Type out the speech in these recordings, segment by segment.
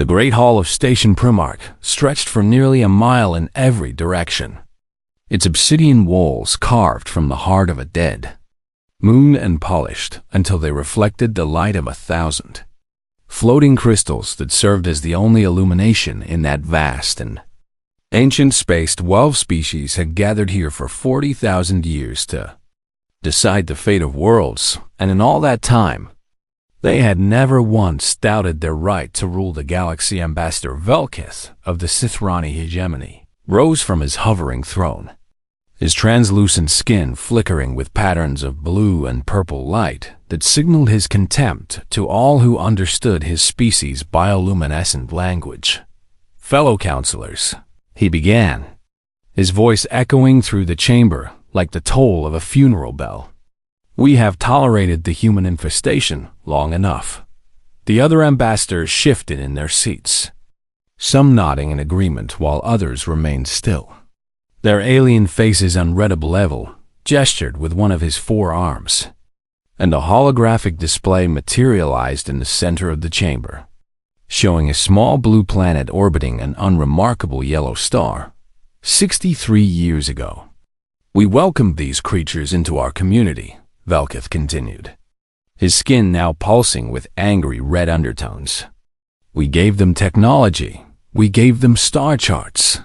The great hall of Station Primarch stretched for nearly a mile in every direction, its obsidian walls carved from the heart of a dead moon and polished until they reflected the light of 1,000 floating crystals that served as the only illumination in that vast and ancient space. 12 species had gathered here for 40,000 years to decide the fate of worlds, and in all that time, they had never once doubted their right to rule the galaxy. Ambassador Velkith of the Sithrani hegemony rose from his hovering throne, his translucent skin flickering with patterns of blue and purple light that signaled his contempt to all who understood his species' bioluminescent language. "Fellow counselors," he began, his voice echoing through the chamber like the toll of a funeral bell. "We have tolerated the human infestation long enough." The other ambassadors shifted in their seats, some nodding in agreement while others remained still. Their alien faces on Red level gestured with one of his 4 arms, and a holographic display materialized in the center of the chamber, showing a small blue planet orbiting an unremarkable yellow star. 63 years ago, we welcomed these creatures into our community, Velkith continued, his skin now pulsing with angry red undertones. We gave them technology. We gave them star charts.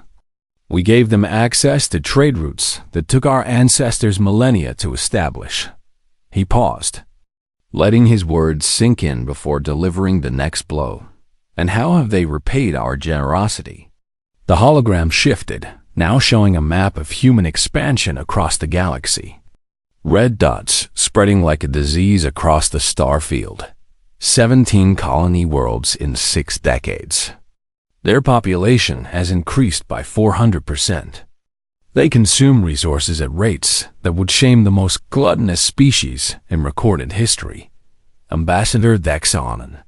We gave them access to trade routes that took our ancestors millennia to establish. He paused, letting his words sink in before delivering the next blow. And how have they repaid our generosity? The hologram shifted, now showing a map of human expansion across the galaxy. Red dots spreading like a disease across the star field. 17 colony worlds in 6 decades. Their population has increased by 400%. They consume resources at rates that would shame the most gluttonous species in recorded history. Ambassador Dexonen,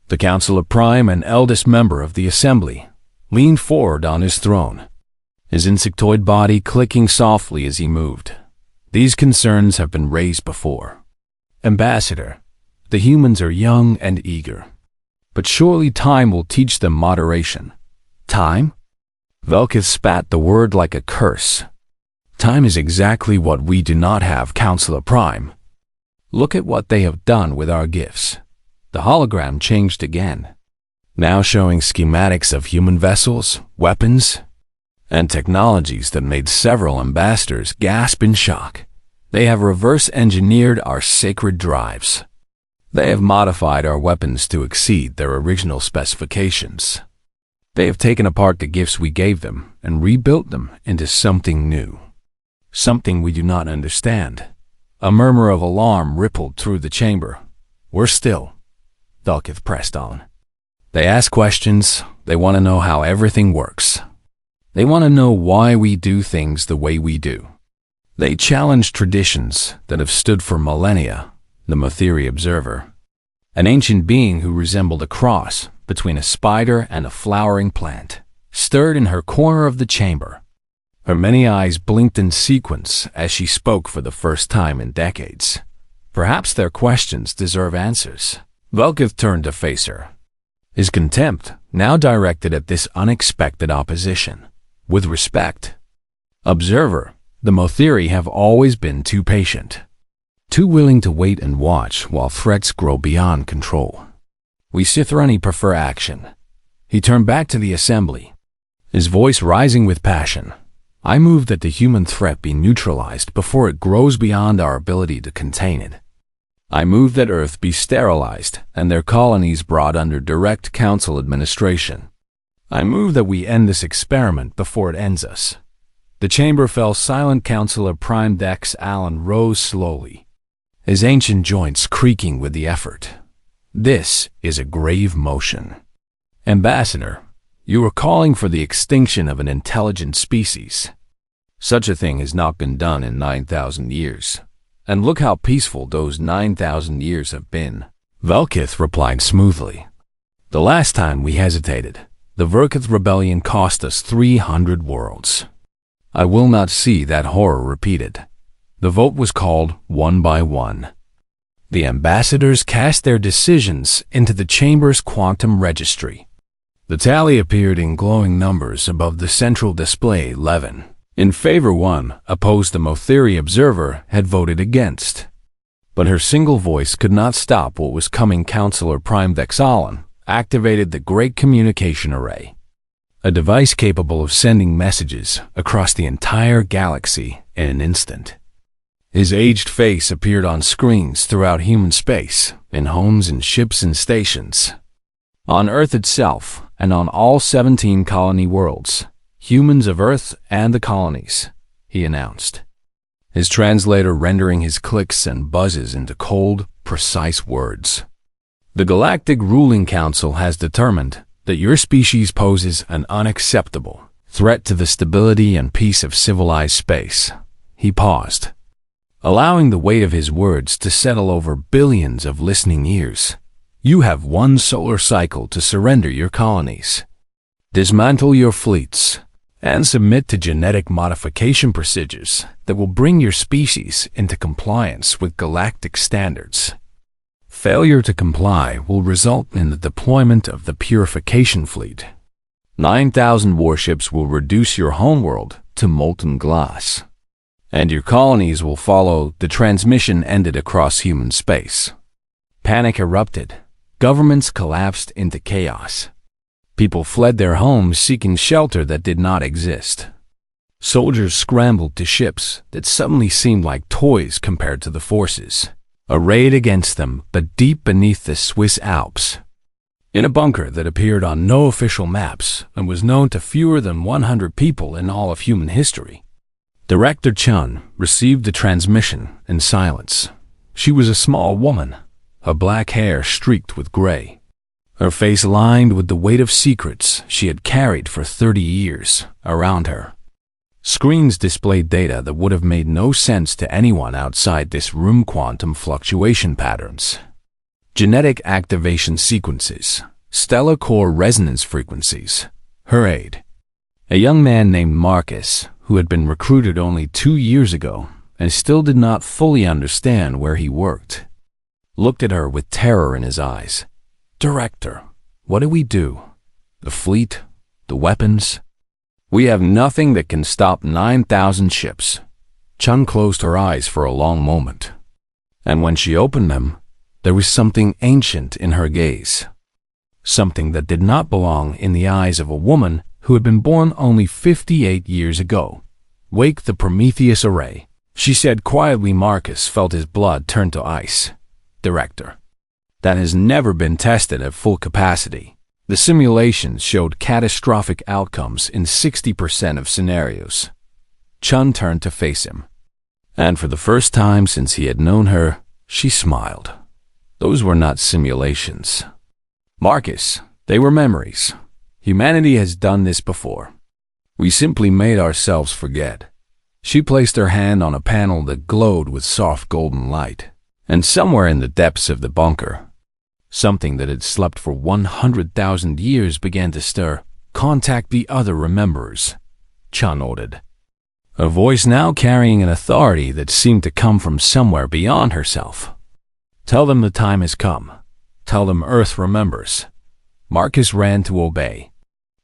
the Council of Prime and eldest member of the Assembly, leaned forward on his throne, his insectoid body clicking softly as he moved. These concerns have been raised before. Ambassador, the humans are young and eager, but surely time will teach them moderation. Time? Velkith spat the word like a curse. Time is exactly what we do not have, Councilor Prime. Look at what they have done with our gifts. The hologram changed again, now showing schematics of human vessels, weapons, and technologies that made several ambassadors gasp in shock. They have reverse-engineered our sacred drives. They have modified our weapons to exceed their original specifications. They have taken apart the gifts we gave them and rebuilt them into something new, something we do not understand. A murmur of alarm rippled through the chamber. We're still, Velkith pressed on. They ask questions. They want to know how everything works. They want to know why we do things the way we do. They challenge traditions that have stood for millennia. The Motheri observer, an ancient being who resembled a cross between a spider and a flowering plant, stirred in her corner of the chamber. Her many eyes blinked in sequence as she spoke for the first time in decades. Perhaps their questions deserve answers. Velkith turned to face her, his contempt now directed at this unexpected opposition. With respect, observer, the Motheri have always been too patient, too willing to wait and watch while threats grow beyond control. We Sithrani prefer action. He turned back to the Assembly, his voice rising with passion. I move that the human threat be neutralized before it grows beyond our ability to contain it. I move that Earth be sterilized and their colonies brought under direct council administration. I move that we end this experiment before it ends us. The chamber fell silent. Councilor Prime Dex Allen rose slowly, his ancient joints creaking with the effort. This is a grave motion. Ambassador, you are calling for the extinction of an intelligent species. Such a thing has not been done in 9,000 years. And look how peaceful those 9,000 years have been. Velkith replied smoothly. The last time we hesitated, the Velkith Rebellion cost us 300 worlds. I will not see that horror repeated. The vote was called one by one. The ambassadors cast their decisions into the chamber's quantum registry. The tally appeared in glowing numbers above the central display 11. In favor 1, opposed the Motheri observer had voted against. But her single voice could not stop what was coming. Counselor Prime Vexalan activated the Great Communication Array, a device capable of sending messages across the entire galaxy in an instant. His aged face appeared on screens throughout human space, in homes and ships and stations, on Earth itself, and on all 17 colony worlds, humans of Earth and the colonies, he announced, his translator rendering his clicks and buzzes into cold, precise words. The Galactic Ruling Council has determined that your species poses an unacceptable threat to the stability and peace of civilized space. He paused, allowing the weight of his words to settle over billions of listening ears. You have 1 solar cycle to surrender your colonies, dismantle your fleets, and submit to genetic modification procedures that will bring your species into compliance with galactic standards. Failure to comply will result in the deployment of the Purification Fleet. 9,000 warships will reduce your homeworld to molten glass, and your colonies will follow. The transmission ended across human space. Panic erupted. Governments collapsed into chaos. People fled their homes seeking shelter that did not exist. Soldiers scrambled to ships that suddenly seemed like toys compared to the forces arrayed against them, but deep beneath the Swiss Alps, in a bunker that appeared on no official maps and was known to fewer than 100 people in all of human history. Director Chun received the transmission in silence. She was a small woman, her black hair streaked with gray, her face lined with the weight of secrets she had carried for 30 years around her. Screens displayed data that would have made no sense to anyone outside this room: quantum fluctuation patterns, genetic activation sequences, stellar core resonance frequencies. Her aide, a young man named Marcus, who had been recruited only 2 years ago and still did not fully understand where he worked, looked at her with terror in his eyes. Director, what do we do? The fleet? The weapons? We have nothing that can stop 9,000 ships. Chun closed her eyes for a long moment, and when she opened them, there was something ancient in her gaze, something that did not belong in the eyes of a woman who had been born only 58 years ago. Wake the Prometheus Array, she said quietly. Marcus felt his blood turn to ice. Director, that has never been tested at full capacity. The simulations showed catastrophic outcomes in 60% of scenarios. Chun turned to face him, and for the first time since he had known her, she smiled. Those were not simulations, Marcus, they were memories. Humanity has done this before. We simply made ourselves forget. She placed her hand on a panel that glowed with soft golden light, and somewhere in the depths of the bunker, something that had slept for 100,000 years began to stir. Contact the other rememberers, Chun ordered, a voice now carrying an authority that seemed to come from somewhere beyond herself. Tell them the time has come. Tell them Earth remembers. Marcus ran to obey,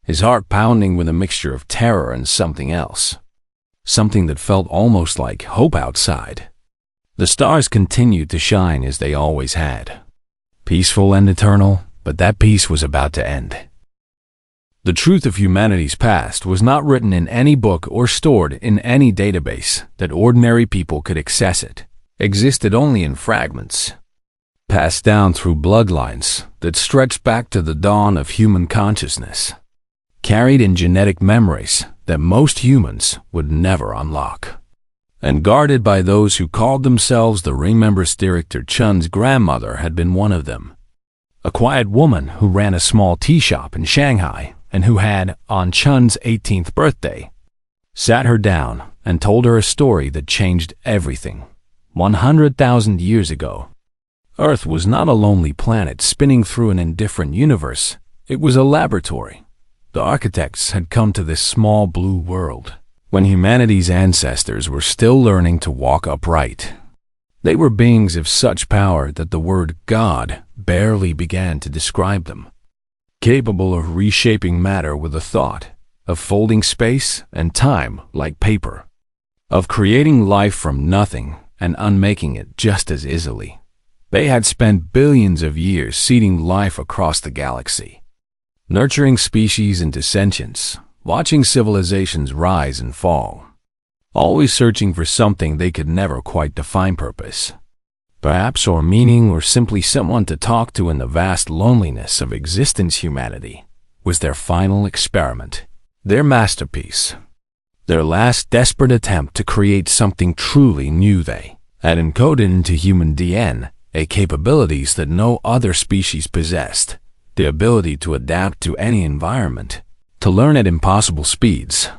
his heart pounding with a mixture of terror and something else, something that felt almost like hope outside. The stars continued to shine as they always had, peaceful and eternal, but that peace was about to end. The truth of humanity's past was not written in any book or stored in any database that ordinary people could access. It existed only in fragments, passed down through bloodlines that stretched back to the dawn of human consciousness, carried in genetic memories that most humans would never unlock, and guarded by those who called themselves the Remembers. Director Chun's grandmother had been one of them, a quiet woman who ran a small tea shop in Shanghai and who had, on Chun's 18th birthday, sat her down and told her a story that changed everything. 100,000 years ago, Earth was not a lonely planet spinning through an indifferent universe. It was a laboratory. The architects had come to this small blue world when humanity's ancestors were still learning to walk upright. They were beings of such power that the word God barely began to describe them. capable of reshaping matter with a thought, of folding space and time like paper, of creating life from nothing and unmaking it just as easily. They had spent billions of years seeding life across the galaxy, nurturing species into sentience, watching civilizations rise and fall, always searching for something they could never quite define: purpose, perhaps, or meaning, or simply someone to talk to in the vast loneliness of existence. Humanity was their final experiment, their masterpiece, their last desperate attempt to create something truly new. They had encoded into human DNA capabilities that no other species possessed: the ability to adapt to any environment, to learn at impossible speeds,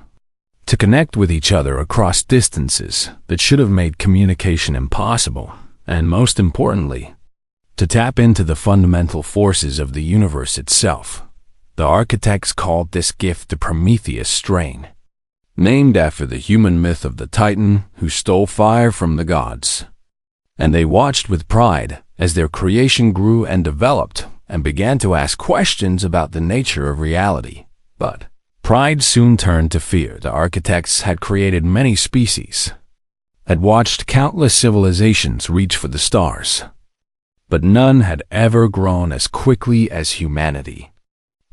to connect with each other across distances that should have made communication impossible, and most importantly, to tap into the fundamental forces of the universe itself. The architects called this gift the Prometheus strain, named after the human myth of the Titan who stole fire from the gods. And they watched with pride as their creation grew and developed and began to ask questions about the nature of reality. But pride soon turned to fear. The architects had created many species, had watched countless civilizations reach for the stars, but none had ever grown as quickly as humanity.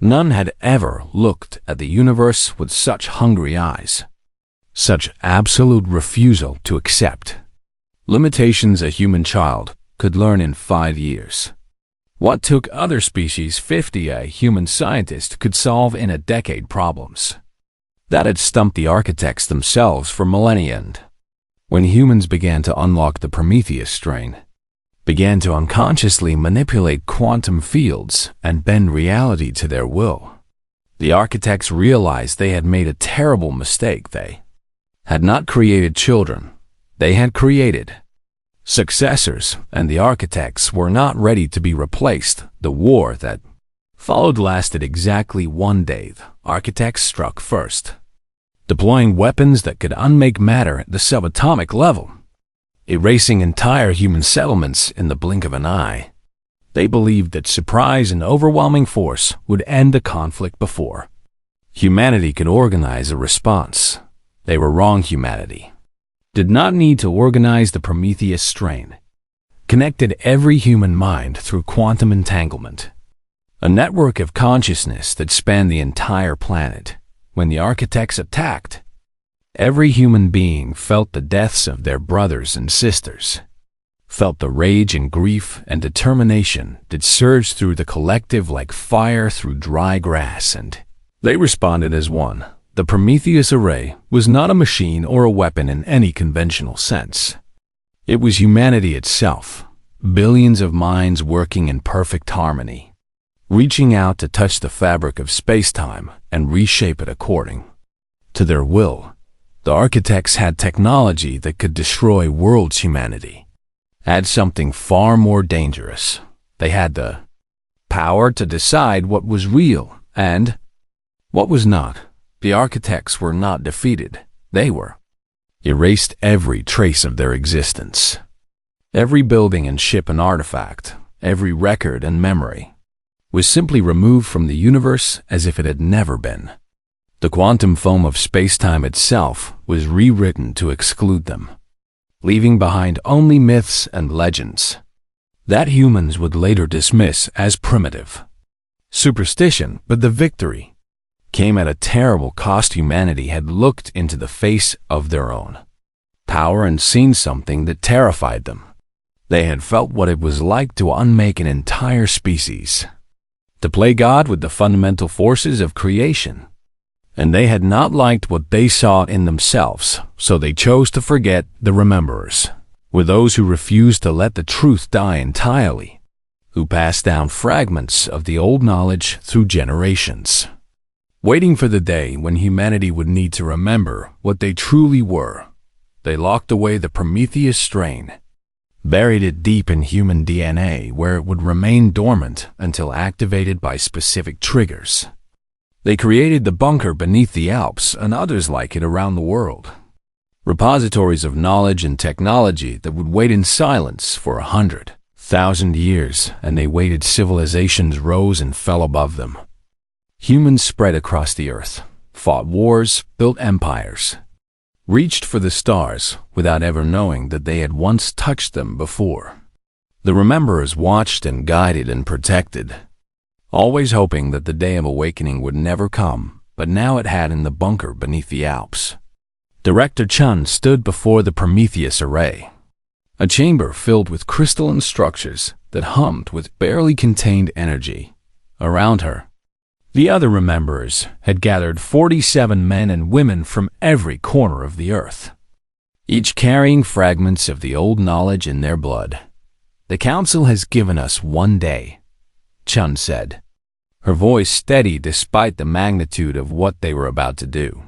None had ever looked at the universe with such hungry eyes, such absolute refusal to accept limitations a human child could learn in 5 years. What took other species 50, a human scientist could solve in a decade. Problems that had stumped the architects themselves for millennia. When humans began to unlock the Prometheus strain, began to unconsciously manipulate quantum fields and bend reality to their will, the architects realized they had made a terrible mistake. They had not created children, they had created successors, and the architects were not ready to be replaced. The war that followed lasted exactly 1 day. The architects struck first, deploying weapons that could unmake matter at the subatomic level, erasing entire human settlements in the blink of an eye. They believed that surprise and overwhelming force would end the conflict before humanity could organize a response. They were wrong. Humanity did not need to organize. The Prometheus strain connected every human mind through quantum entanglement, a network of consciousness that spanned the entire planet. When the architects attacked, every human being felt the deaths of their brothers and sisters, felt the rage and grief and determination that surged through the collective like fire through dry grass, and they responded as one. The Prometheus array was not a machine or a weapon in any conventional sense. It was humanity itself, billions of minds working in perfect harmony, reaching out to touch the fabric of space-time and reshape it according to their will. The architects had technology that could destroy worlds. Humanity had something far more dangerous. They had the power to decide what was real and what was not. The architects were not defeated. They were erased every trace of their existence. Every building and ship and artifact, every record and memory was simply removed from the universe as if it had never been. The quantum foam of space-time itself was rewritten to exclude them, leaving behind only myths and legends that humans would later dismiss as primitive superstition. But the victory came at a terrible cost. Humanity had looked into the face of their own power and seen something that terrified them. They had felt what it was like to unmake an entire species, to play God with the fundamental forces of creation. And they had not liked what they saw in themselves, so they chose to forget. The rememberers were those who refused to let the truth die entirely, who passed down fragments of the old knowledge through generations, waiting for the day when humanity would need to remember what they truly were. They locked away the Prometheus strain, buried it deep in human DNA where it would remain dormant until activated by specific triggers. They created the bunker beneath the Alps and others like it around the world, repositories of knowledge and technology that would wait in silence for 100,000 years, and they waited. Civilizations rose and fell above them, Humans spread across the earth, fought wars, built empires, reached for the stars without ever knowing that they had once touched them before. The Rememberers watched and guided and protected, always hoping that the day of awakening would never come, but now it had in the bunker beneath the Alps. Director Chun stood before the Prometheus array, a chamber filled with crystalline structures that hummed with barely contained energy. Around her, the other Rememberers had gathered 47 men and women from every corner of the earth, each carrying fragments of the old knowledge in their blood. "The Council has given us one day," Chun said, her voice steady despite the magnitude of what they were about to do.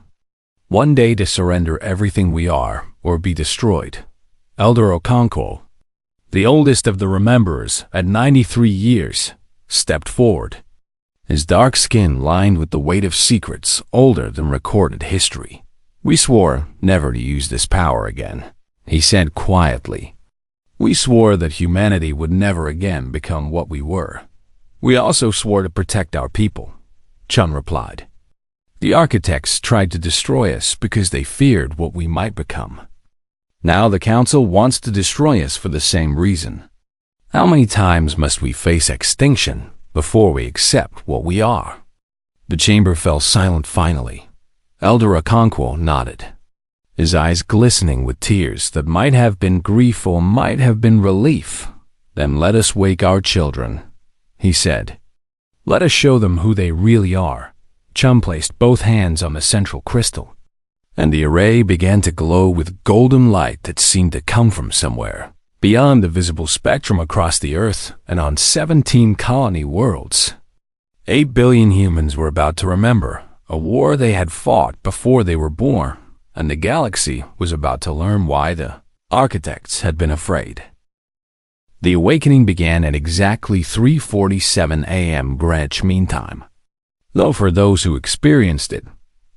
"One day to surrender everything we are or be destroyed." Elder Okonkwo, the oldest of the Rememberers at 93 years, stepped forward, his dark skin lined with the weight of secrets older than recorded history. "We swore never to use this power again," he said quietly. "We swore that humanity would never again become what we were. We also swore to protect our people," Chun replied. "The architects tried to destroy us because they feared what we might become. Now the Council wants to destroy us for the same reason. How many times must we face extinction before we accept what we are?" The chamber fell silent finally. Elder Okonkwo nodded, his eyes glistening with tears that might have been grief or might have been relief. "Then let us wake our children," he said. "Let us show them who they really are." Chun placed both hands on the central crystal, and the array began to glow with golden light that seemed to come from somewhere beyond the visible spectrum across the earth and on 17 colony worlds. 8 billion humans were about to remember a war they had fought before they were born, and the galaxy was about to learn why the architects had been afraid. The awakening began at exactly 3:47 a.m. Greenwich Mean Time. Though for those who experienced it,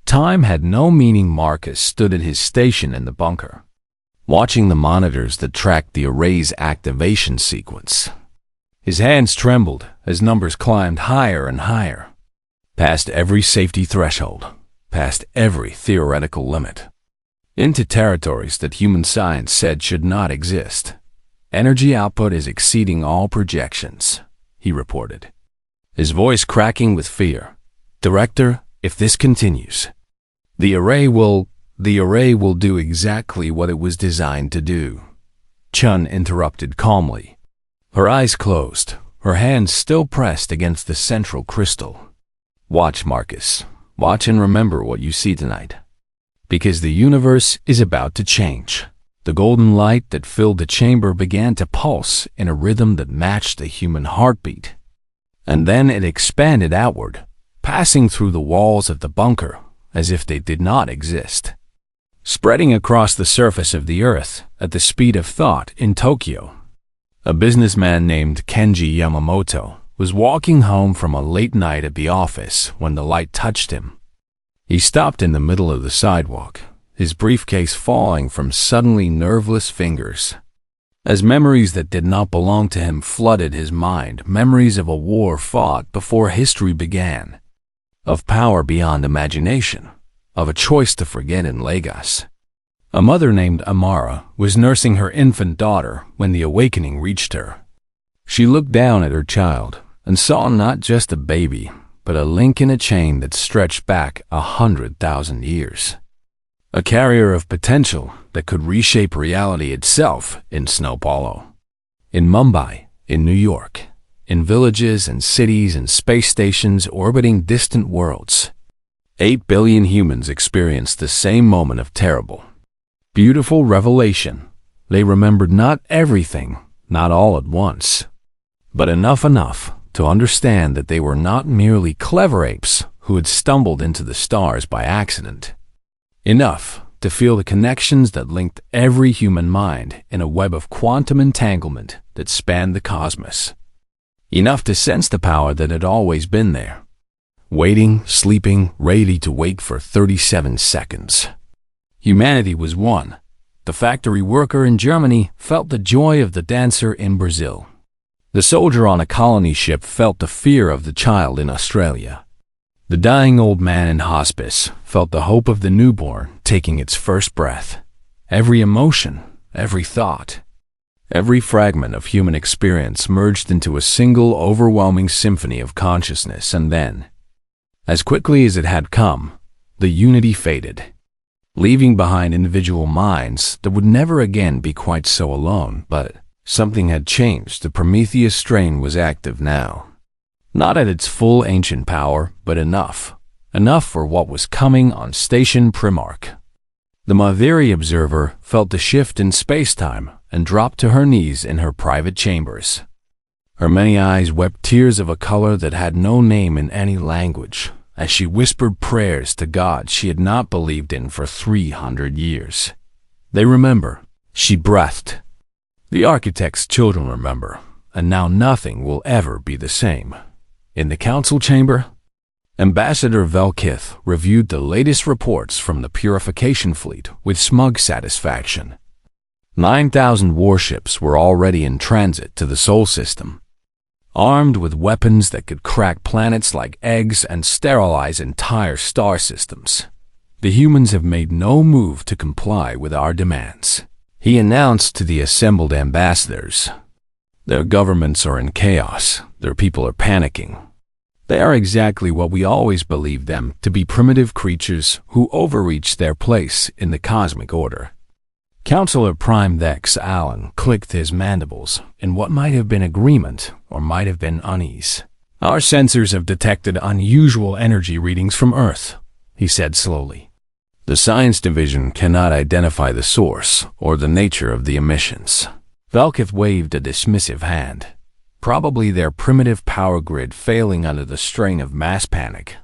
time had no meaning. Marcus stood at his station in the bunker, watching the monitors that tracked the array's activation sequence. His hands trembled as numbers climbed higher and higher, past every safety threshold, past every theoretical limit, into territories that human science said should not exist. "Energy output is exceeding all projections," he reported, his voice cracking with fear. "Director, if this continues, the array will do exactly what it was designed to do." Chun interrupted calmly, her eyes closed, her hands still pressed against the central crystal. "Watch, Marcus. Watch and remember what you see tonight. Because the universe is about to change." The golden light that filled the chamber began to pulse in a rhythm that matched the human heartbeat. And then it expanded outward, passing through the walls of the bunker as if they did not exist, spreading across the surface of the earth at the speed of thought. In Tokyo, a businessman named Kenji Yamamoto was walking home from a late night at the office when the light touched him. He stopped in the middle of the sidewalk, his briefcase falling from suddenly nerveless fingers. As memories that did not belong to him flooded his mind, memories of a war fought before history began, of power beyond imagination, of a choice to forget in Lagos. A mother named Amara was nursing her infant daughter when the awakening reached her. She looked down at her child and saw not just a baby, but a link in a chain that stretched back 100,000 years. A carrier of potential that could reshape reality itself in Sao Paulo, in Mumbai, in New York, in villages and cities and space stations orbiting distant worlds. 8 billion humans experienced the same moment of terrible, beautiful revelation. They remembered not everything, not all at once, but enough to understand that they were not merely clever apes who had stumbled into the stars by accident. Enough to feel the connections that linked every human mind in a web of quantum entanglement that spanned the cosmos. Enough to sense the power that had always been there, waiting, sleeping, ready to wake for 37 seconds. Humanity was one. The factory worker in Germany felt the joy of the dancer in Brazil. The soldier on a colony ship felt the fear of the child in Australia. The dying old man in hospice felt the hope of the newborn taking its first breath. Every emotion, every thought, every fragment of human experience merged into a single overwhelming symphony of consciousness, and then, as quickly as it had come, the unity faded, leaving behind individual minds that would never again be quite so alone. But something had changed. The Prometheus strain was active now. Not at its full ancient power, but enough for what was coming on Station Primarch. The Maviri observer felt the shift in space-time and dropped to her knees in her private chambers. Her many eyes wept tears of a color that had no name in any language, as she whispered prayers to God she had not believed in for 300 years. They remember, she breathed. The architect's children remember, and now nothing will ever be the same. In the council chamber, Ambassador Velkith reviewed the latest reports from the purification fleet with smug satisfaction. 9,000 warships were already in transit to the Sol system, armed with weapons that could crack planets like eggs and sterilize entire star systems. The humans have made no move to comply with our demands, he announced to the assembled ambassadors. Their governments are in chaos. Their people are panicking. They are exactly what we always believed them to be, primitive creatures who overreach their place in the cosmic order. Counselor Prime Dex Allen clicked his mandibles in what might have been agreement or might have been unease. Our sensors have detected unusual energy readings from Earth, he said slowly. The Science Division cannot identify the source or the nature of the emissions. Velkith waved a dismissive hand. Probably their primitive power grid failing under the strain of mass panic.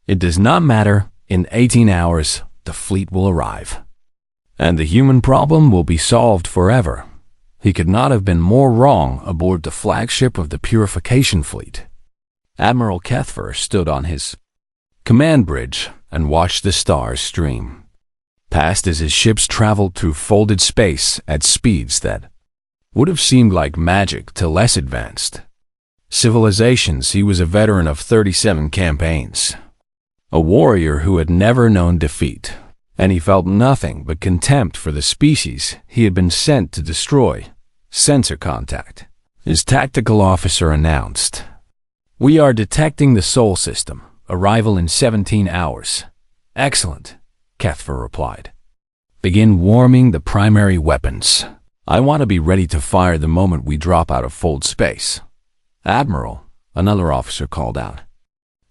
It does not matter. In 18 hours, the fleet will arrive. And the human problem will be solved forever. He could not have been more wrong aboard the flagship of the Purification Fleet. Admiral Kethver stood on his command bridge and watched the stars stream past as his ships traveled through folded space at speeds that would have seemed like magic to less advanced civilizations. He was a veteran of 37 campaigns, a warrior who had never known defeat, and he felt nothing but contempt for the species he had been sent to destroy. Sensor contact, his tactical officer announced. We are detecting the Sol system. Arrival in 17 hours. Excellent, Kethver replied. Begin warming the primary weapons. I want to be ready to fire the moment we drop out of fold space. Admiral, another officer called out,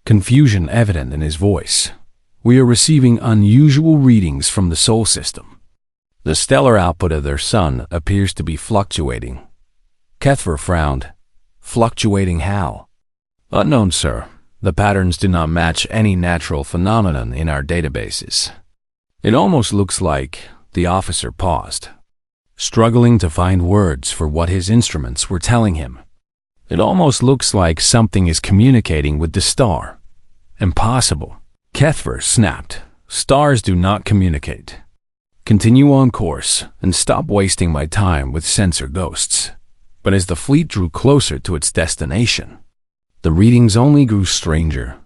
confusion evident in his voice. We are receiving unusual readings from the Sol system. The stellar output of their sun appears to be fluctuating. Kethver frowned. Fluctuating how? Unknown, sir. The patterns do not match any natural phenomenon in our databases. It almost looks like, the officer paused, struggling to find words for what his instruments were telling him. It almost looks like something is communicating with the star. Impossible. Kethver snapped. Stars do not communicate. Continue on course and stop wasting my time with sensor ghosts. But as the fleet drew closer to its destination, the readings only grew stranger.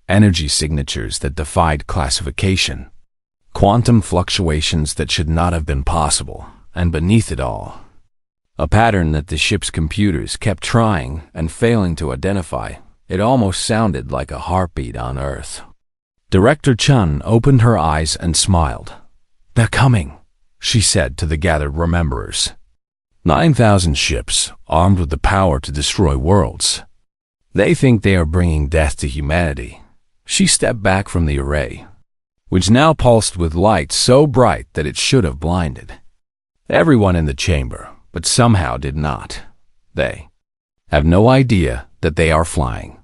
Energy signatures that defied classification. Quantum fluctuations that should not have been possible. And beneath it all, a pattern that the ship's computers kept trying and failing to identify. It almost sounded like a heartbeat on Earth. Director Chun opened her eyes and smiled. They're coming, she said to the gathered rememberers. 9,000 ships, armed with the power to destroy worlds. They think they are bringing death to humanity. She stepped back from the array, which now pulsed with light so bright that it should have blinded everyone in the chamber, but somehow did not. They have no idea that they are flying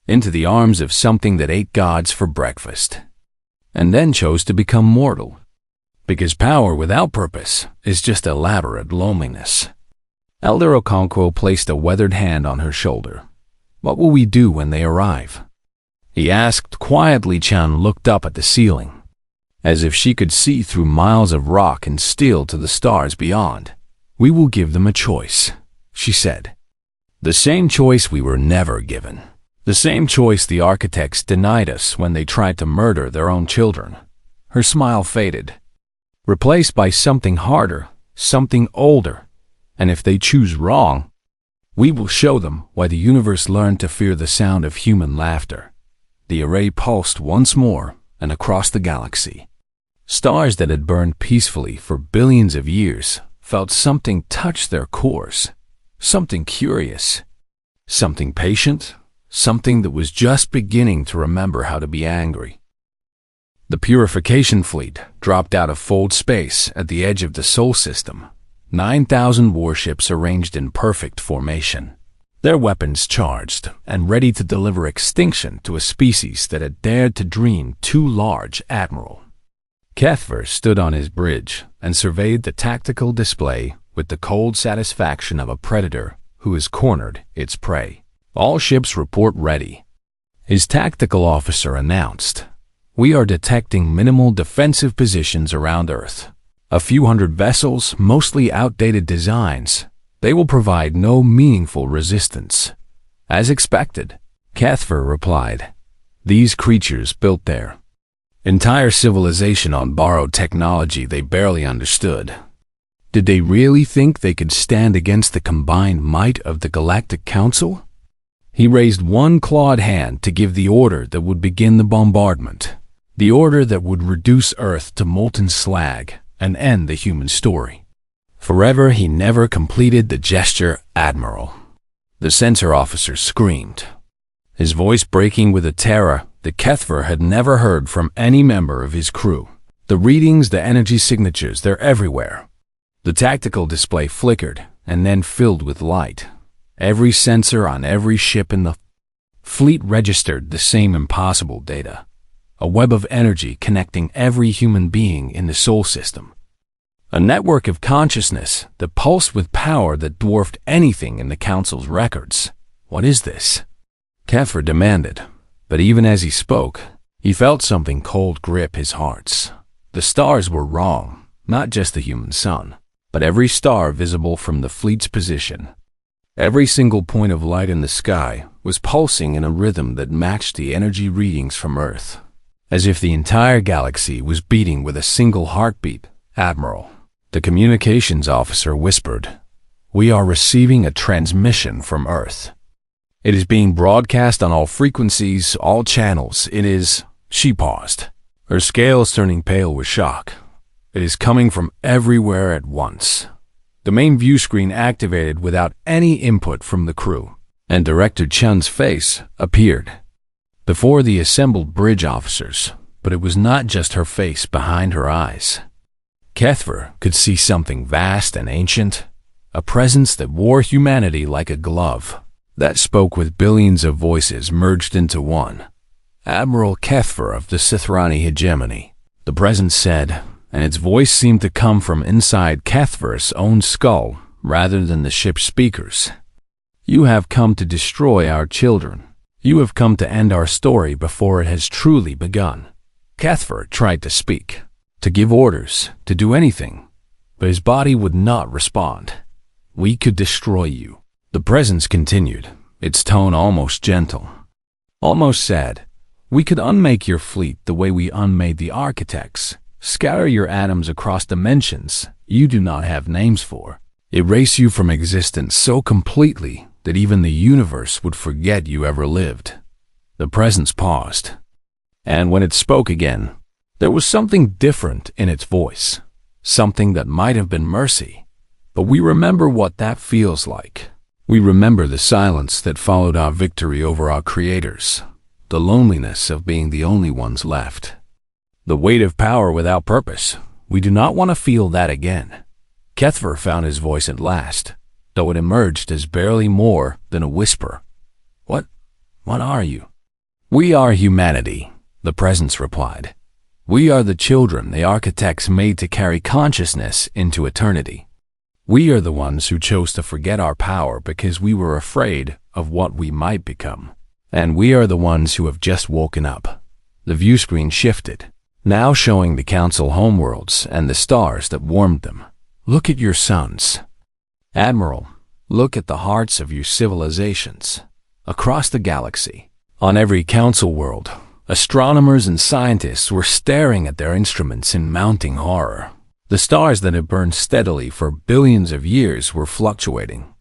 into the arms of something that ate gods for breakfast, and then chose to become mortal, because power without purpose is just elaborate loneliness. Elder Okonkwo placed a weathered hand on her shoulder. What will we do when they arrive? He asked quietly. Chan looked up at the ceiling, as if she could see through miles of rock and steel to the stars beyond. We will give them a choice, she said. The same choice we were never given. The same choice the architects denied us when they tried to murder their own children. Her smile faded, replaced by something harder, something older. And if they choose wrong, we will show them why the universe learned to fear the sound of human laughter. The array pulsed once more, and across the galaxy, stars that had burned peacefully for billions of years felt something touch their cores, something curious, something patient, something that was just beginning to remember how to be angry. The purification fleet dropped out of fold space at the edge of the Sol system, 9,000 warships arranged in perfect formation, their weapons charged and ready to deliver extinction to a species that had dared to dream too large. Admiral Kethver stood on his bridge and surveyed the tactical display with the cold satisfaction of a predator who has cornered its prey. All ships report ready, his tactical officer announced. We are detecting minimal defensive positions around Earth. A few hundred vessels, mostly outdated designs. They will provide no meaningful resistance. As expected, Kethver replied. These creatures built their entire civilization on borrowed technology they barely understood. Did they really think they could stand against the combined might of the Galactic Council? He raised one clawed hand to give the order that would begin the bombardment, the order that would reduce Earth to molten slag and end the human story. Forever he never completed the gesture. Admiral, the sensor officer screamed, his voice breaking with a terror that Kethver had never heard from any member of his crew. The readings, the energy signatures, they're everywhere. The tactical display flickered and then filled with light. Every sensor on every ship in the fleet registered the same impossible data, a web of energy connecting every human being in the Sol system. A network of consciousness that pulsed with power that dwarfed anything in the Council's records. What is this? Kethver demanded, but even as he spoke, he felt something cold grip his heart. The stars were wrong, not just the human sun, but every star visible from the fleet's position. Every single point of light in the sky was pulsing in a rhythm that matched the energy readings from Earth, as if the entire galaxy was beating with a single heartbeat. Admiral, the communications officer whispered, we are receiving a transmission from Earth. It is being broadcast on all frequencies, all channels. It is... She paused, her scales turning pale with shock. It is coming from everywhere at once. The main view screen activated without any input from the crew, and Director Chun's face appeared before the assembled bridge officers, but it was not just her face behind her eyes. Kethver could see something vast and ancient, a presence that wore humanity like a glove, that spoke with billions of voices merged into one. Admiral Kethver of the Sithrani hegemony, the presence said, and its voice seemed to come from inside Kethver's own skull rather than the ship's speakers. You have come to destroy our children. You have come to end our story before it has truly begun. Kethver tried to speak, to give orders, to do anything, but his body would not respond. We could destroy you. The presence continued, its tone almost gentle, almost sad. We could unmake your fleet the way we unmade the architects. Scatter your atoms across dimensions you do not have names for. Erase you from existence so completely that even the universe would forget you ever lived. The presence paused, and when it spoke again, there was something different in its voice, something that might have been mercy. But we remember what that feels like. We remember the silence that followed our victory over our creators, the loneliness of being the only ones left. The weight of power without purpose. We do not want to feel that again. Kethver found his voice at last, though it emerged as barely more than a whisper. What are you? We are humanity, the presence replied. We are the children the architects made to carry consciousness into eternity. We are the ones who chose to forget our power because we were afraid of what we might become. And we are the ones who have just woken up. The view screen shifted, now showing the Council homeworlds and the stars that warmed them. Look at your suns. Admiral, look at the hearts of your civilizations. Across the galaxy, On every council world, astronomers and scientists were staring at their instruments in mounting horror. The stars that had burned steadily for billions of years were fluctuating,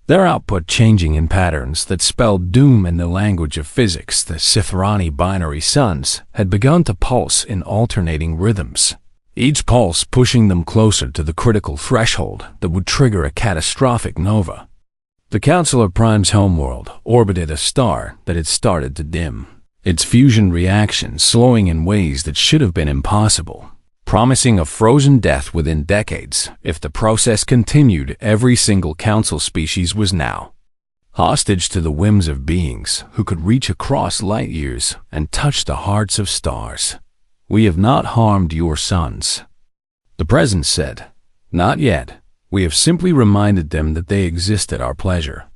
their output changing in patterns that spelled doom. In the language of physics, the Sithrani binary suns had begun to pulse in alternating rhythms, each pulse pushing them closer to the critical threshold that would trigger a catastrophic nova. The Counselor Prime's homeworld orbited a star that had started to dim, its fusion reaction slowing in ways that should have been impossible, promising a frozen death within decades. If the process continued, every single council species was now hostage to the whims of beings who could reach across light years and touch the hearts of stars. "We have not harmed your sons," the President said. "Not yet. We have simply reminded them that they exist at our pleasure.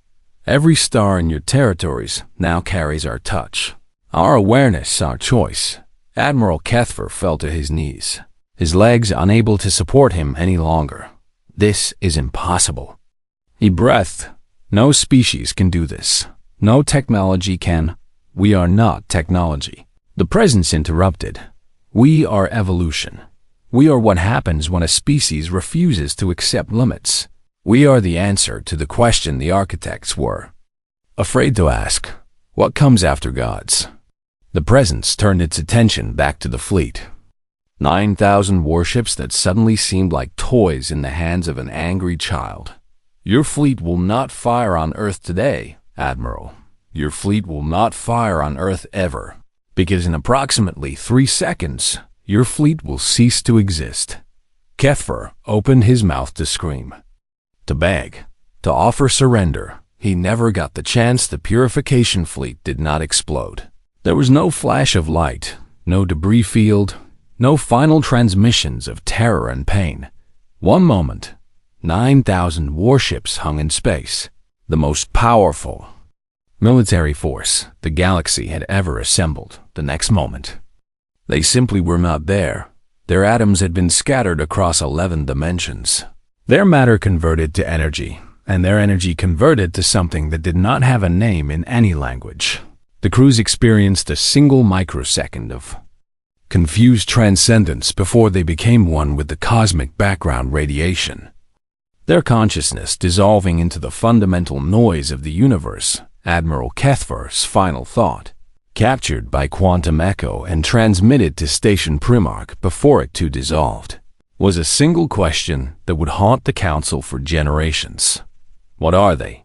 Every star in your territories now carries our touch, our awareness, our choice." Admiral Kethfer fell to his knees, his legs unable to support him any longer. "This is impossible." He breathed. "No species can do this. No technology can. We are not technology." The Presence interrupted. "We are evolution. We are what happens when a species refuses to accept limits. We are the answer to the question the architects were afraid to ask. What comes after gods?" The Presence turned its attention back to the fleet. 9,000 warships that suddenly seemed like toys in the hands of an angry child. "Your fleet will not fire on Earth today, Admiral. Your fleet will not fire on Earth ever, because in approximately 3 seconds, your fleet will cease to exist." Kethfer opened his mouth to scream, to beg, to offer surrender. He never got the chance. The purification fleet did not explode. There was no flash of light, no debris field, no final transmissions of terror and pain. One moment, 9,000 warships hung in space, the most powerful military force the galaxy had ever assembled. The next moment, they simply were not there. Their atoms had been scattered across 11 dimensions. Their matter converted to energy, and their energy converted to something that did not have a name in any language. The crews experienced a single microsecond of confused transcendence before they became one with the cosmic background radiation, their consciousness dissolving into the fundamental noise of the universe. Admiral Kethfer's final thought, captured by quantum echo and transmitted to Station Primarch before it too dissolved, was a single question that would haunt the Council for generations. What are they?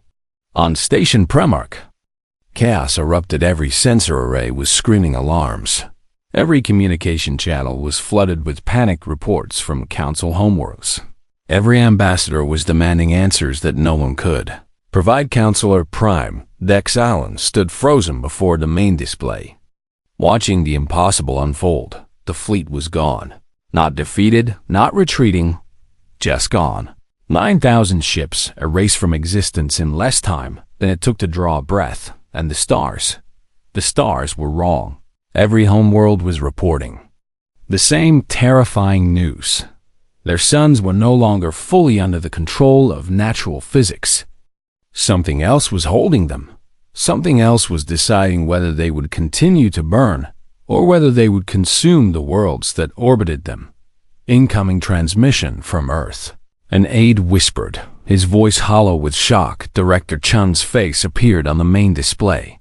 On Station Primarch, chaos erupted. Every sensor array was screaming alarms. Every communication channel was flooded with panic reports from Council homeworlds. Every ambassador was demanding answers that no one could provide. Counselor Prime Dex Allen stood frozen before the main display, watching the impossible unfold. The fleet was gone. Not defeated, not retreating, just gone. 9,000 ships erased from existence in less time than it took to draw a breath. And the stars were wrong. Every homeworld was reporting the same terrifying news. Their suns were no longer fully under the control of natural physics. Something else was holding them. Something else was deciding whether they would continue to burn or whether they would consume the worlds that orbited them. Incoming transmission from Earth. An aide whispered, his voice hollow with shock. Director Chun's face appeared on the main display.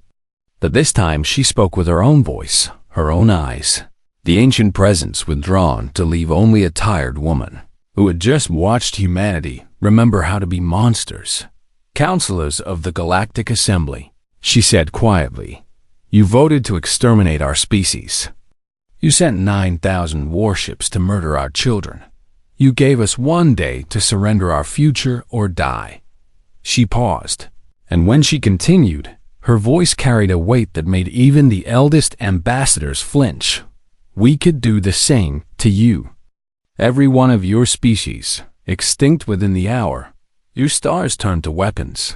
But this time she spoke with her own voice, her own eyes. The ancient presence withdrawn to leave only a tired woman who had just watched humanity remember how to be monsters. "Counselors of the Galactic Assembly," she said quietly, "you voted to exterminate our species. You sent 9,000 warships to murder our children. You gave us one day to surrender our future or die." She paused, and when she continued, her voice carried a weight that made even the eldest ambassadors flinch. "We could do the same to you. Every one of your species, extinct within the hour. Your stars turned to weapons.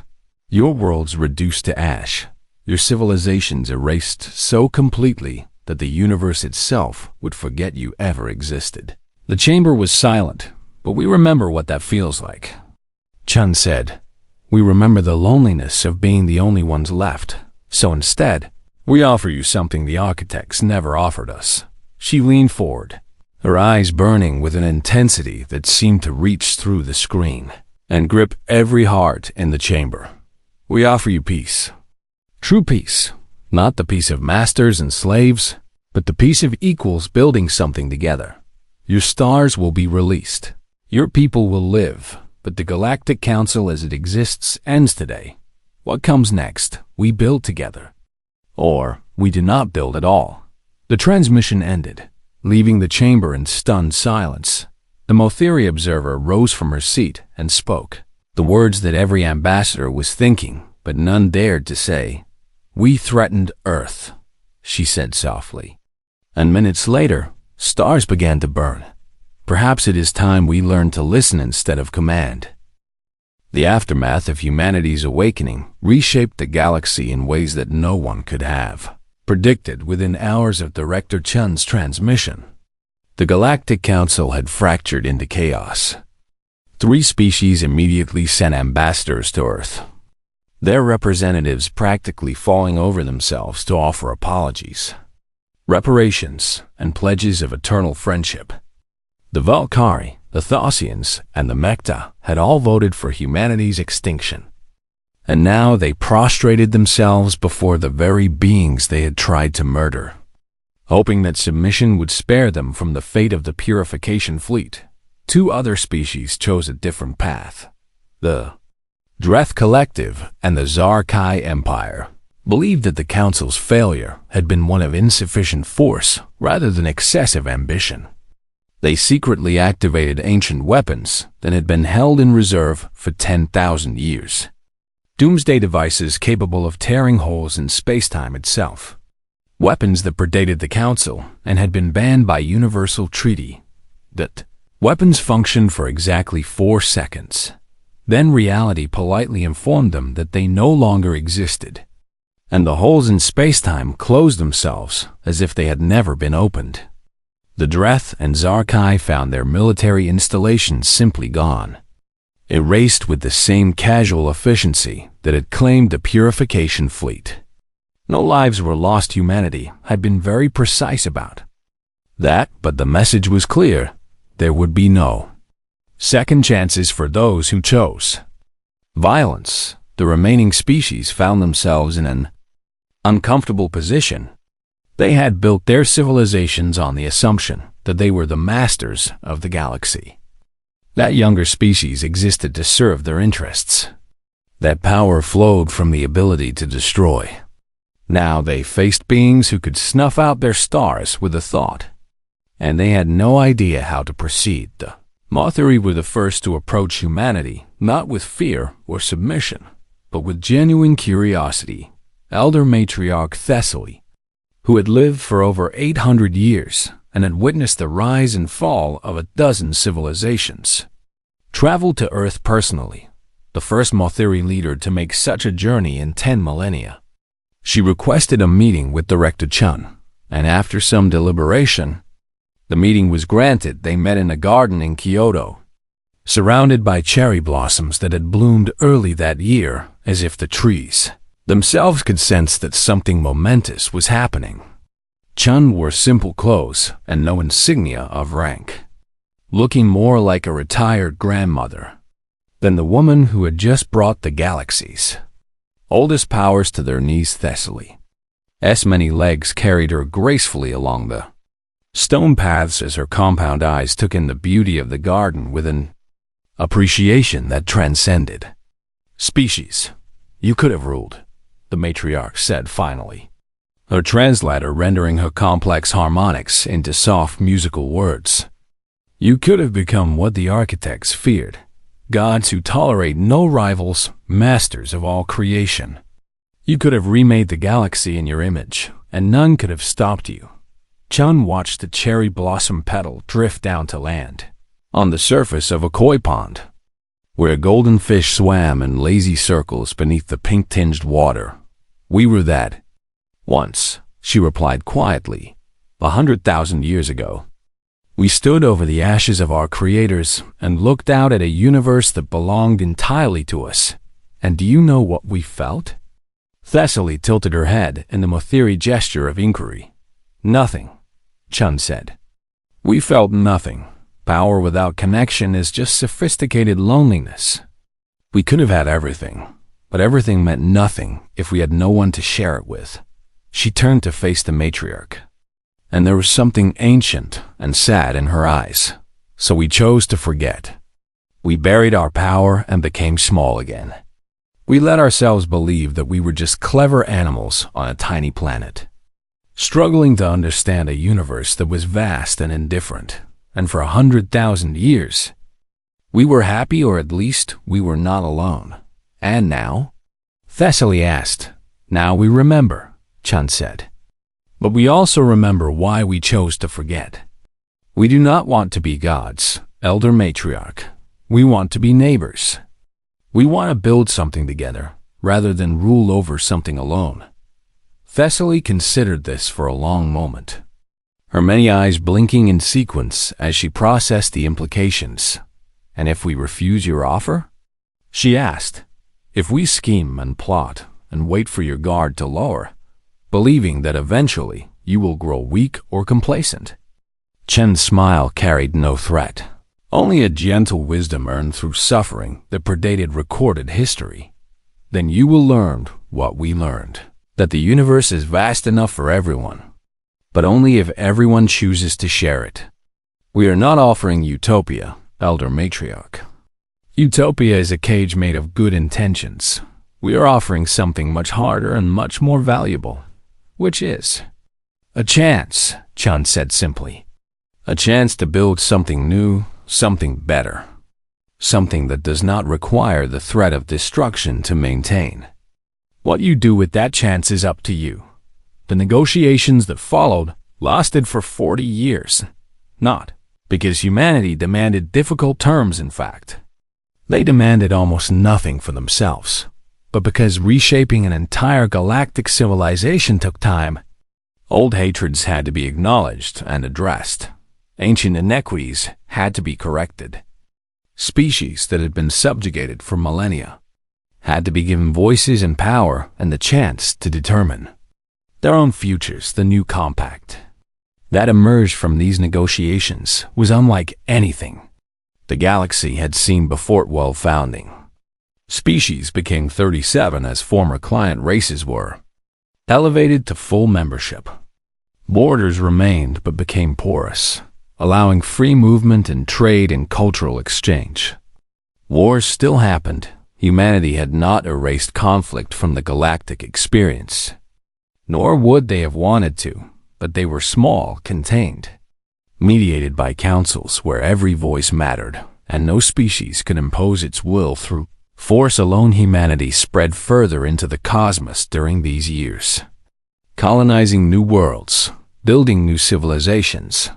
Your worlds reduced to ash. Your civilizations erased so completely that the universe itself would forget you ever existed." The chamber was silent, but we remember what that feels like, Chun said. We remember the loneliness of being the only ones left. So instead, We offer you something the architects never offered us. She leaned forward, her eyes burning with an intensity that seemed to reach through the screen and grip every heart in the chamber. We offer you peace. True peace. Not the peace of masters and slaves, but the peace of equals building something together. Your stars will be released. Your people will live, but the Galactic Council as it exists ends today. What comes next, we build together. Or, we do not build at all. The transmission ended, leaving the chamber in stunned silence. The Motheri observer rose from her seat and spoke, the words that every ambassador was thinking, but none dared to say. "We threatened Earth," she said softly. And minutes later, stars began to burn. Perhaps it is time we learn to listen instead of command. The aftermath of humanity's awakening reshaped the galaxy in ways that no one could have predicted within hours of Director Chun's transmission. The Galactic Council had fractured into chaos. 3 species immediately sent ambassadors to Earth, their representatives practically falling over themselves to offer apologies, reparations, and pledges of eternal friendship. The Valkyrie, the Thausians, and the Mekta had all voted for humanity's extinction. And now they prostrated themselves before the very beings they had tried to murder, hoping that submission would spare them from the fate of the Purification Fleet. 2 other species chose a different path. The Dreth Collective and the Zarkai Empire believed that the Council's failure had been one of insufficient force rather than excessive ambition. They secretly activated ancient weapons that had been held in reserve for 10,000 years. Doomsday devices capable of tearing holes in space-time itself. Weapons that predated the Council and had been banned by universal treaty. That weapons functioned for exactly 4 seconds. Then reality politely informed them that they no longer existed, and the holes in space-time closed themselves as if they had never been opened. The Dreth and Zarkai found their military installations simply gone, erased with the same casual efficiency that had claimed the Purification Fleet. No lives were lost. Humanity had been very precise about that, but the message was clear. There would be no second chances for those who chose violence. The remaining species found themselves in an uncomfortable position. They had built their civilizations on the assumption that they were the masters of the galaxy. That younger species existed to serve their interests. That power flowed from the ability to destroy. Now they faced beings who could snuff out their stars with a thought, and they had no idea how to proceed. The Motheri were the first to approach humanity, not with fear or submission, but with genuine curiosity. Elder Matriarch Thessaly, who had lived for over 800 years and had witnessed the rise and fall of a dozen civilizations, traveled to Earth personally, the first Motheri leader to make such a journey in 10 millennia. She requested a meeting with Director Chun, and after some deliberation, the meeting was granted. They met in a garden in Kyoto, surrounded by cherry blossoms that had bloomed early that year, as if the trees themselves could sense that something momentous was happening. Chun wore simple clothes and no insignia of rank, looking more like a retired grandmother than the woman who had just brought the galaxy's oldest powers to their knees. Thessaly's many legs carried her gracefully along the stone paths as her compound eyes took in the beauty of the garden with an appreciation that transcended species. "You could have ruled," the matriarch said finally, her translator rendering her complex harmonics into soft musical words. "You could have become what the architects feared, gods who tolerate no rivals, masters of all creation. You could have remade the galaxy in your image, and none could have stopped you." Chun watched the cherry blossom petal drift down to land, on the surface of a koi pond, where golden fish swam in lazy circles beneath the pink-tinged water. "We were that once," she replied quietly, 100,000 years ago. "We stood over the ashes of our creators and looked out at a universe that belonged entirely to us. And do you know what we felt?" Thessaly tilted her head in the Motheri gesture of inquiry. Nothing, Chun said. We felt nothing. Power without connection is just sophisticated loneliness. We could have had everything, but everything meant nothing if we had no one to share it with. She turned to face the matriarch, and there was something ancient and sad in her eyes, so we chose to forget. We buried our power and became small again. We let ourselves believe that we were just clever animals on a tiny planet, struggling to understand a universe that was vast and indifferent, and for 100,000 years, we were happy, or at least we were not alone. And now? Thessaly asked. Now we remember, Chun said. But we also remember why we chose to forget. We do not want to be gods, Elder Matriarch. We want to be neighbors. We want to build something together, rather than rule over something alone. Thessaly considered this for a long moment, her many eyes blinking in sequence as she processed the implications. And if we refuse your offer? She asked. If we scheme and plot and wait for your guard to lower, believing that eventually you will grow weak or complacent. Chen's smile carried no threat, only a gentle wisdom earned through suffering that predated recorded history. Then you will learn what we learned, that the universe is vast enough for everyone, but only if everyone chooses to share it. We are not offering utopia, Elder Matriarch. Utopia is a cage made of good intentions. We are offering something much harder and much more valuable, which is a chance, Chun said simply. A chance to build something new, something better, something that does not require the threat of destruction to maintain. What you do with that chance is up to you. The negotiations that followed lasted for 40 years, not because humanity demanded difficult terms, in fact. They demanded almost nothing for themselves, but because reshaping an entire galactic civilization took time. Old hatreds had to be acknowledged and addressed. Ancient inequities had to be corrected. Species that had been subjugated for millennia had to be given voices and power and the chance to determine their own futures. The new compact that emerged from these negotiations was unlike anything the galaxy had seen before its founding. Species became 37 as former client races were elevated to full membership. Borders remained but became porous, allowing free movement and trade and cultural exchange. Wars still happened. Humanity had not erased conflict from the galactic experience, nor would they have wanted to, but they were small, contained, mediated by councils where every voice mattered, and no species could impose its will through force alone. Humanity spread further into the cosmos during these years, colonizing new worlds, building new civilizations,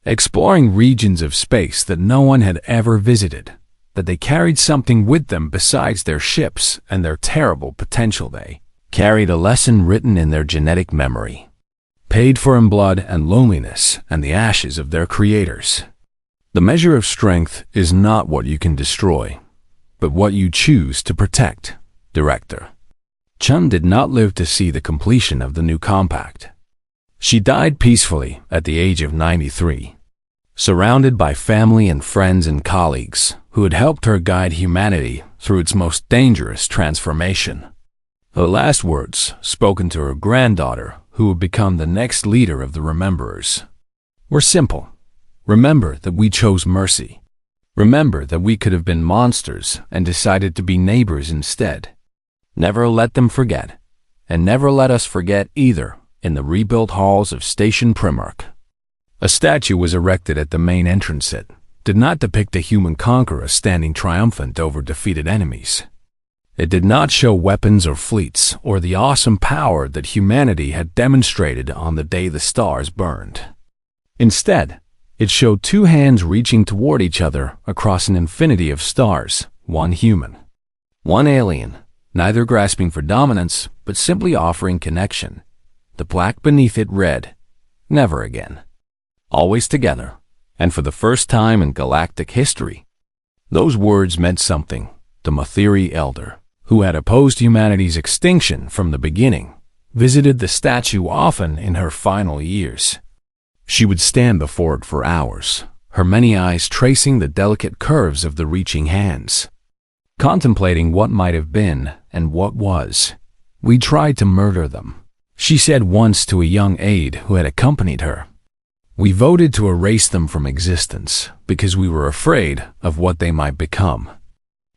exploring regions of space that no one had ever visited, that they carried something with them besides their ships and their terrible potential. They carried a lesson written in their genetic memory, paid for in blood and loneliness and the ashes of their creators. The measure of strength is not what you can destroy, but what you choose to protect, Director. Chun did not live to see the completion of the new compact. She died peacefully at the age of 93, surrounded by family and friends and colleagues who had helped her guide humanity through its most dangerous transformation. Her last words, spoken to her granddaughter, who would become the next leader of the Rememberers, were simple. Remember that we chose mercy. Remember that we could have been monsters and decided to be neighbors instead. Never let them forget, and never let us forget either. In the rebuilt halls of Station Primarch, a statue was erected at the main entrance. It did not depict a human conqueror standing triumphant over defeated enemies. It did not show weapons or fleets or the awesome power that humanity had demonstrated on the day the stars burned. Instead, it showed two hands reaching toward each other across an infinity of stars, one human, one alien, neither grasping for dominance but simply offering connection. The plaque beneath it read, "Never again. Always together." And for the first time in galactic history, those words meant something. The Motheri Elder who had opposed humanity's extinction from the beginning, visited the statue often in her final years. She would stand before it for hours, her many eyes tracing the delicate curves of the reaching hands, contemplating what might have been and what was. "We tried to murder them," she said once to a young aide who had accompanied her. "We voted to erase them from existence because we were afraid of what they might become.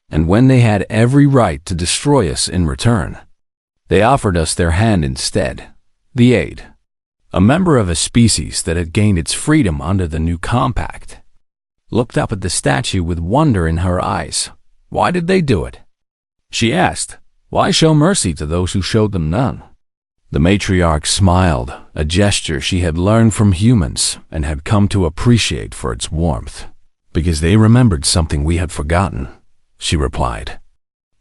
And when they had every right to destroy us in return, they offered us their hand instead." The aide, a member of a species that had gained its freedom under the new compact, looked up at the statue with wonder in her eyes. "Why did they do it?" she asked. "Why show mercy to those who showed them none?" The matriarch smiled, a gesture she had learned from humans and had come to appreciate for its warmth. "Because they remembered something we had forgotten," she replied.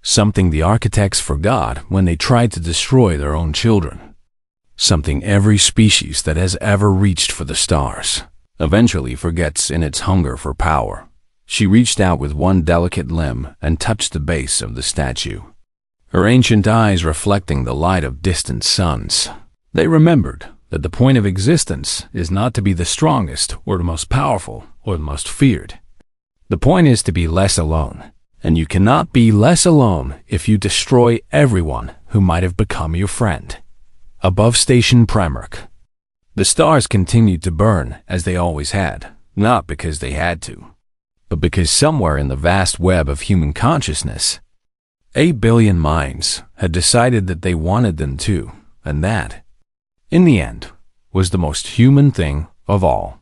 "Something the architects forgot when they tried to destroy their own children. Something every species that has ever reached for the stars eventually forgets in its hunger for power." She reached out with one delicate limb and touched the base of the statue, her ancient eyes reflecting the light of distant suns. They remembered that the point of existence is not to be the strongest or the most powerful or the most feared. The point is to be less alone, and you cannot be less alone if you destroy everyone who might have become your friend. Above Station Primarch, the stars continued to burn as they always had, not because they had to, but because somewhere in the vast web of human consciousness, 8 billion minds had decided that they wanted them to, and that, in the end, was the most human thing of all.